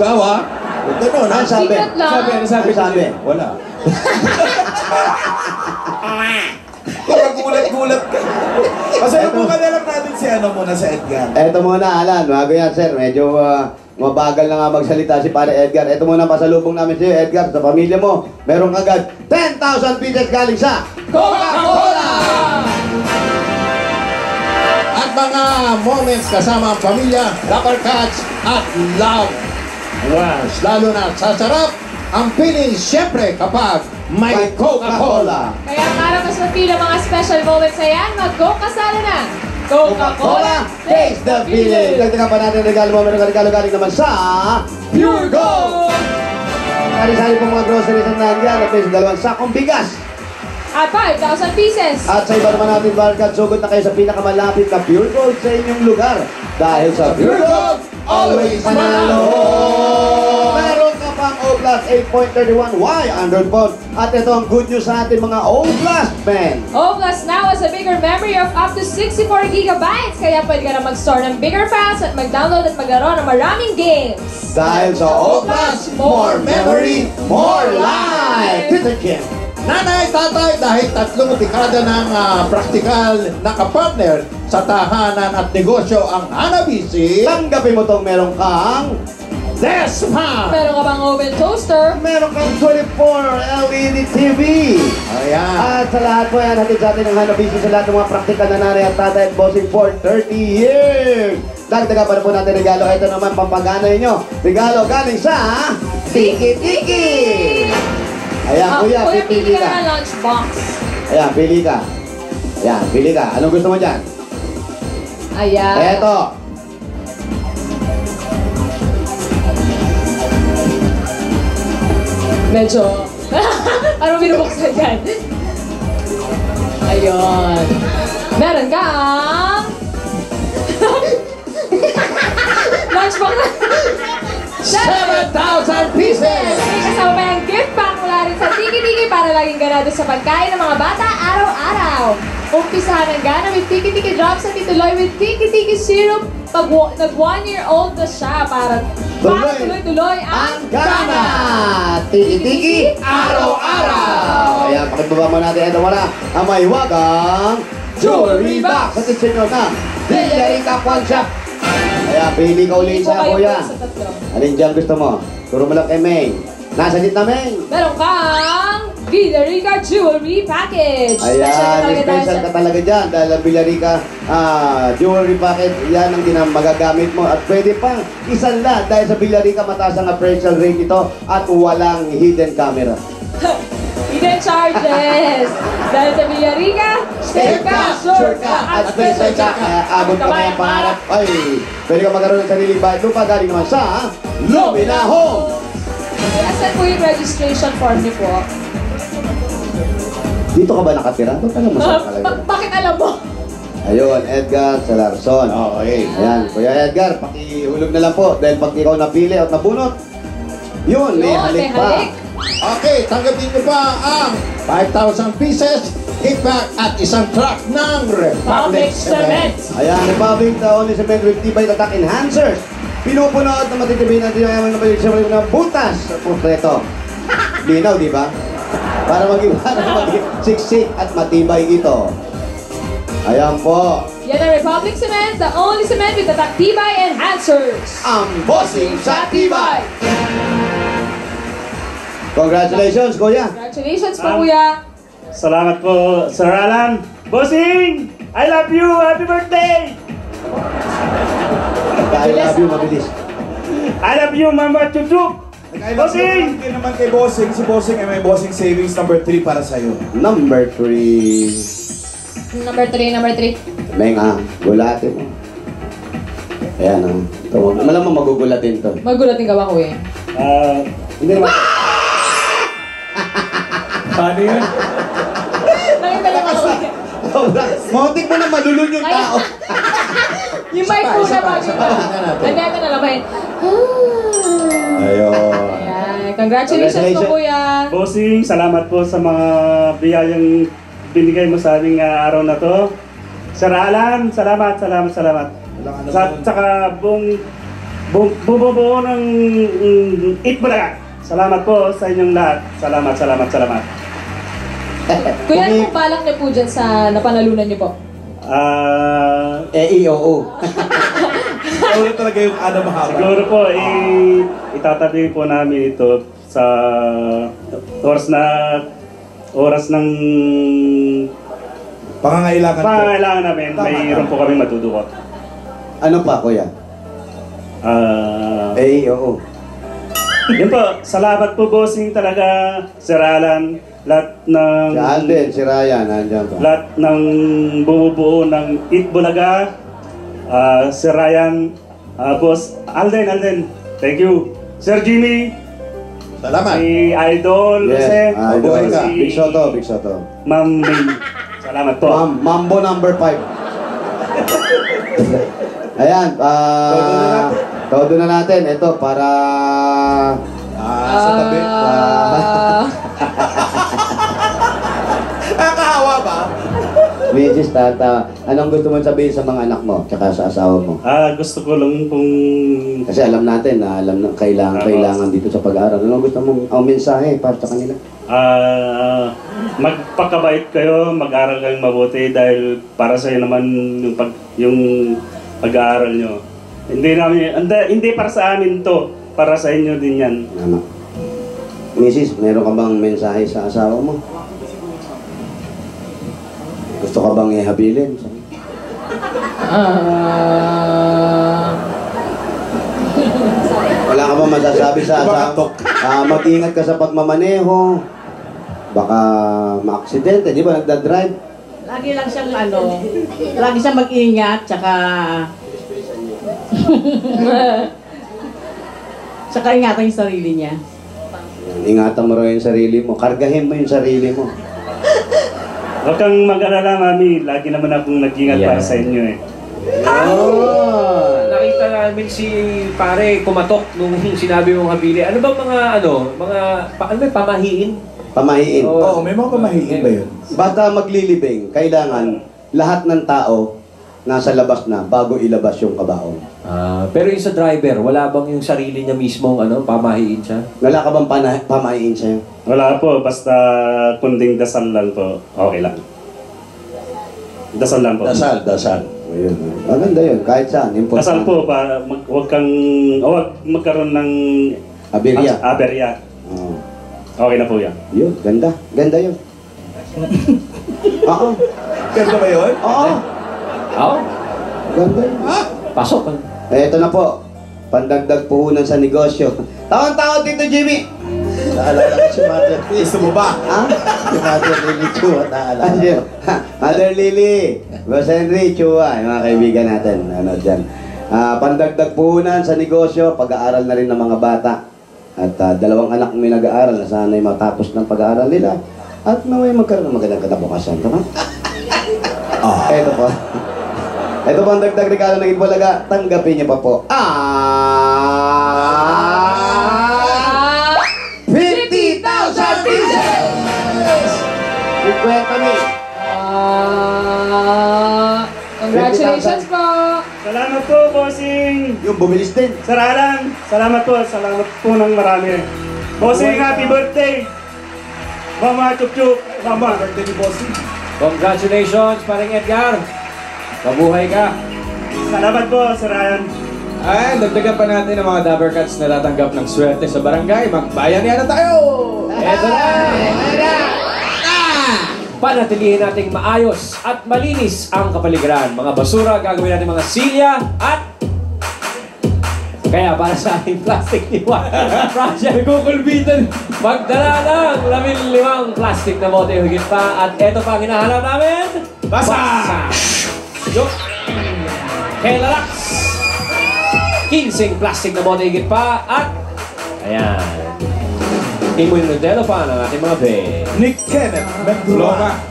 ikaw ha. Ganun ha. Sabi. Sabi. Wala. Gulat-gulat ka. Pasalubungan na lang natin si ano muna sa Edgar. Eto muna, Alan. Bago yan, sir. Medyo mabagal na nga magsalita si Pare Edgar. Eto muna pasalubong namin si Edgar sa pamilya mo. Meron kagad 10,000 pieces galing sa Coca-Cola! At mga moments kasama ang pamilya, Rapper Cats at Love Rush. Lalo na sasarap ang feeling siyempre kapag may Coca-Cola. Kaya para mas mapila mga special moments na yan, mag-go kasala na! Coca-Cola, taste the feeling! Dagdagan pa natin ang regalo mo. Meron ka regalo galing naman sa Pure Gold! Sari-sari po mga groceries na nandiyan at may dalawang sakong bigas. At 5,000 pieces! At sa iba naman natin, Barcad, sugod na kayo sa pinakamalapit na Pure Gold sa inyong lugar. Dahil sa Pure Gold, always manalo! Meron ka pang O-Plus 8.31Y Android phone. At ito ang good news sa ating mga O-Plus men. O-Plus now has a bigger memory of up to 64 gigabytes. Kaya pwede ka na mag-store ng bigger files at mag-download at maglaro ng maraming games. Dahil sa O-Plus, more memory, more life! Peter Kim. Nanay, tatay, dahil 3 dekada ng praktikal na kapartner sa tahanan at negosyo ang Hanabishi. Tanggapin mo tong meron kang Despa! Meron ka bang oven toaster? meron kang 24 LED TV. Ayan. At sa lahat po yan, hatid sa atin ang Hanabishi sa lahat ng mga praktikal na nanay at tatay at bossing for 30 years. Dagdagan pa na po natin regalo. Ito naman pampagana ninyo. Regalo galing sa Tiki Tiki. Ayan, kuya, pili pili ka ka. ng lunchbox. Ayan, pili ka. Ayan, pili ka. Anong gusto mo dyan? Ayan. Eto. Medyo... Parang binubuksan yan. Ayun. Meron kang... lunchbox na... 7,000 pieces! May kasama pa yung gift pack mula rin sa Tiki-Tiki para laging ganado sa pagkain ng mga bata araw-araw. Umpisahan ang gana with Tiki-Tiki drops at ituloy with Tiki-Tiki syrup pag nag-1-year-old na siya para tuloy-tuloy ang gana! Tiki-tiki, araw-araw! Ayan, pakibaba mo natin. Ito muna, ang may wagang jewelry box. At ito na, Villarica Pawn Shop. Ayan, pili ka ulit sa kuya. Alin dyan gusto mo? Turo mo lang kay Meng. Nasa gitna, Meng. Meron kang Villarica Jewelry Package. Ayan, special ka talaga dyan. Dahil ang Villarica Jewelry Package, yan ang magagamit mo. At pwede pang isanla dahil sa Villarica mataas ang appraisal rate ito at walang hidden camera. Hidden charges. Dahil sa Villarica, stay ka, sure ka, at special ka. Abot ka may pangarap. Ay, pwede ka magkaroon ng sariling bahay lupa galing naman sa Lumina Home. Asan po yung registration form niyo po? Dito ka ba nakatira? Ba't alam mo sa talaga? Bakit alam mo? Ayun, Edgar Salarson. Okay. Ayan, Kuya Edgar, pakihulog na lang po. Dahil pag ikaw napili at nabunot, yun, may halik pa. Okay, tanggapin niyo pa ang 5,000 pieces, kickback at isang truck ng Republic Cement. Ayan, Republic, the only cement with Tibay Attack Enhancers. Pinupunod na matitibay natin yung aming napalik ng butas sa konkreto. Linaw, di ba? Para maging siksik at matibay ito. Ayan po. Yan ang Republic Cement, the only cement with Attack Tibay Enhancers. Ang bossing sa Tibay! Congratulations, Kuya! Congratulations po, Kuya! Salamat po, Sir Alan. Bossing! I love you! Happy birthday! I love you, mabilis. I love you, Mama Chuchuk! Bossing! Hindi naman kay Bossing. Si Bossing ay may Bossing Savings number 3 para sa'yo. Number 3. Number 3. Meng, gulatin mo. Ayan, ito, malamang magugulatin to. Magulatin ka ba, Kuya? Hindi naman. Paano yun? Nakita lang ako. Mauntik mo na malulun yung tao. Yung mic po na bago pa. Nandito na naman. Ayun. Ayan. Congratulations po, Kuya. Bossing, salamat po sa mga biyayang binigay mo sa aming araw na to. Sir Alan, salamat. Saka buong bumubuo ng Itbulaga. Salamat po sa inyong lahat. Salamat. Kuya, ano pong balak niyo po dyan sa napanalunan niyo po? oo. Ano talaga yung mahaba? Siguro po, itatabi po namin ito sa oras ng Pangangailangan namin. Mayroon po kami matudukot. Ano pa, kuya? oo. Yun po, salamat po bossing talaga, Sir Alan, lahat ng... Si Alden, si Ryan, nandiyan pa. Lahat ng bumubuo ng Itbulaga, Sir Ryan, Boss Alden, thank you. Sir Jimmy, Salamat. si Idol, Yes, Mabuhay ka. Big Soto. Ma'am May, salamat po. Mambo number 5. Ayan, todo na natin. Ito, para... sa tabi. Nakakahawa ba? Mrs. Tata, anong gusto mo sabihin sa mga anak mo, tsaka sa asawa mo? Gusto ko lang pong Kasi alam natin na kailangan dito sa pag-aaral. Anong gusto mong mensahe para sa kanila? magpakabait kayo, mag-aral kayong mabuti dahil para sa naman yung pag-aaral nyo. Hindi para sa amin to, para sa inyo din yan. Tama. Mrs., meron ka bang mensahe sa asawa mo? Gusto ka bang ihabilin? Wala ka bang masasabi sa asawa? Mag-ingat ka sa pagmamaneho. Baka ma-aksidente, di ba? Nagda-drive. Lagi lang siyang lagi siyang mag-ingat, tsaka ingatan yung sarili niya. Ingatan mo rin yung sarili mo. Kargahin mo yung sarili mo. Huwag kang mag-alala, Mami. Lagi naman akong nag-ingat para sa inyo eh. Nakita namin si pare kumatok nung sinabi mong habili. Ano bang pamahiin? Pamahiin. Oo, may mga pamahiin ba yun? Basta maglilibing, kailangan lahat ng tao nasa labas na bago ilabas yung kabaong. Pero yung sa driver, wala bang yung sarili niya mismong pamahiin siya? Wala ka bang pamahiin sa'yo? Wala po, basta kunding dasal lang po. Okay lang. Dasal lang po. Dasal. Ayun. Maganda yun, kahit saan. Important. Dasal po, para huwag magkaroon ng Aberya. aberya. Oo. Okay na po yan. Yun, ganda. Ganda yun. Oo. Ganda ba yun? Oo. Oo. Ganda yun. Pasok. Ito na po. Pandagdag puhunan sa negosyo. Taon-taon dito, Jimmy. Naalala ko si Mother Lily. Gusto mo ba? Ha? Si Mother Lily Chua, naalala. Mother Lily, Boss Henry, Chua, yung mga kaibigan natin. Ano dyan. Pandagdag puhunan sa negosyo, pag-aaral na rin ng mga bata. At 2 anak may nag-aaral na sana'y matapos ng pag-aaral nila. At naway magkaroon ng magandang katapukasan. Tama? Ito po. Ito po ang dagdag regalo ng Itbulaga. Tanggapin niyo pa po. 50,000 pieces! 50,000. Congratulations po! Salamat po, bossing! Yung bumilis din. Sir Alan, salamat po ng marami. Bossing, happy birthday! Mama, chup-chup! Mama! Birthday ni Bossy. Congratulations, paring Edgar. Mabuhay ka. Salamat po, Sir Alan. Ay, dagdagan pa natin ang mga Dabber Cats na tatanggap ng swerte sa barangay. Magbayanihan na tayo! Eto na! Panatilihin nating maayos at malinis ang kapaligiran. Mga basura, gagawin natin mga silya at... Kaya para sa ating plastic iwan, project kukulbitan. Magdala ng 15 plastic na bote higit pa. At eto pa ang hinahanap namin. Basa! Yok! Kelalax! 15 plastic na bote higit pa. At... Ayan. Immunodelo pa ng ating mga be. Nick Kenneth Menduloma.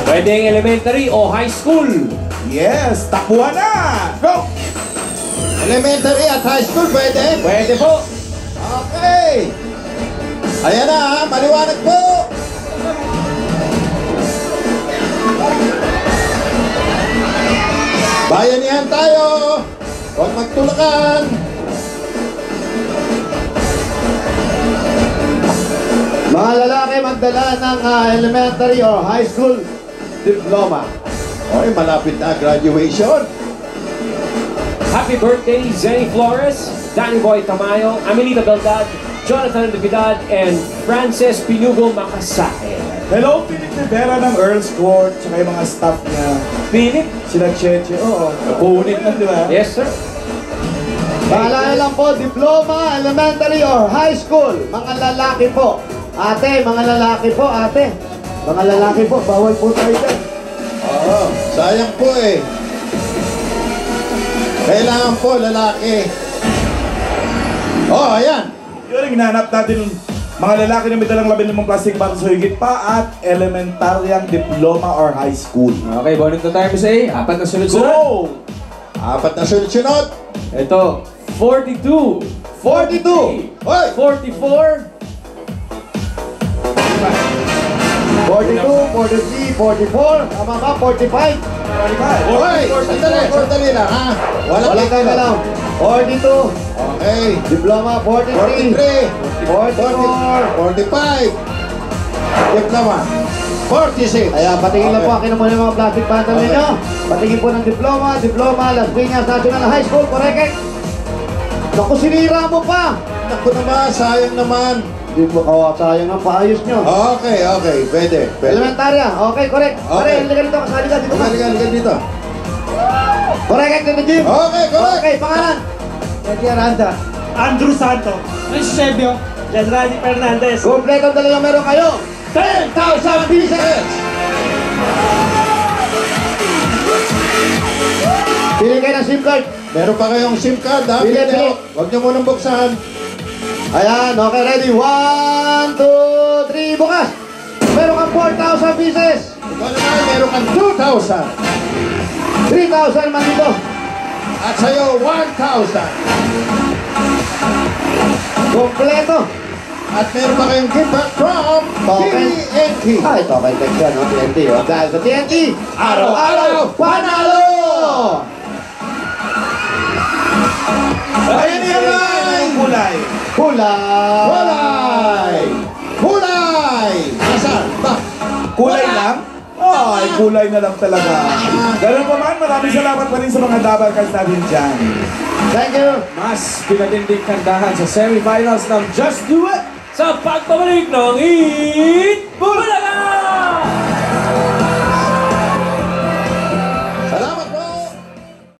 Pwedeng elementary o high school. Yes, takbuhan na! Go! Elementary at high school, pwede? Pwede po. Okay! Ayan na, maliwanag po! Bayanihan tayo! Huwag magtulakan. Mga lalaki magdala ng elementary or high school diploma. Okay, malapit na graduation. Happy birthday, Zenny Flores, Danny Boy Tamayo, Amelita Beldad, Jonathan Navidad, and Frances Pinugo Makasahe. Hello, Philip Rivera ng Earl's Court, tsaka yung mga staff niya. Philip? Sila Cheche, oo. Napunit na, di ba? Yes, sir. Paalala lang po, diploma, elementary or high school. Mga lalaki po. Ate, mga lalaki po, ate. Mga lalaki po, bawal po tayo dyan. Oo, sayang po eh. Kailangan po lalaki. Oh, ayan. Yun ang hinahanap natin, mga lalaki na may dalang 15 plastic bottles o higit pa at elementaryang diploma or high school. Okay, bonus na tayo, Miss A. Apat na sunod-sunod. Go! Apat na sunod-sunod. Ito, 42. 42. Hoy! 44. 42, 43, 44. Tama ba? 45. Hoy! Sandali lang ha. Wala ka na lang. 42. Okay. Diploma, 43. 43. 45. Diploma. 46. Ayan, patingin lang po. Akin na muna yung mga plastic bottle ninyo. Patingin po ng diploma, Las Piñas National High School, correct? Naku, sinira mo pa. Naku naman, sayang naman. Sayang ang paayos nyo. Okay. Pwede. Elementarya, okay, correct. Pare, halika dito, kasali ka dito. Halika dito. Correct, Tito Jim. Okay, correct. Okay, pangalan. Eddie Aranda. Andrew Santo. Eusebio. Jasrani Fernandez. Kompleto talaga meron kayo. 10,000 pieces! Pili kayo ng SIM card. Meron pa kayong SIM card ha? Pili. Huwag niyo munang buksan. Ayan, okay, ready? 1, 2, 3, bukas! Meron kang 4,000 pieces! Ikaw naman, meron kang 2,000. 3,000 man dito. At sa'yo, 1,000. Kompleto. At meron pa kayong gift back from Token. TNT. Ay, token tech yan, no? TNT, oh. Dahil sa TNT, Araw-araw, panalo! Ayan yung kulay. Kulay! Kulay! Nasaan ba? Kulay lang? Ay, kulay na lang talaga. Ganun pa man, maraming salamat pa rin sa mga double cards natin dyan. Thank you! Mas pinatinding kandahan sa semifinals ng Just Do It! Sa pagbabalik ng Eat Bulaga!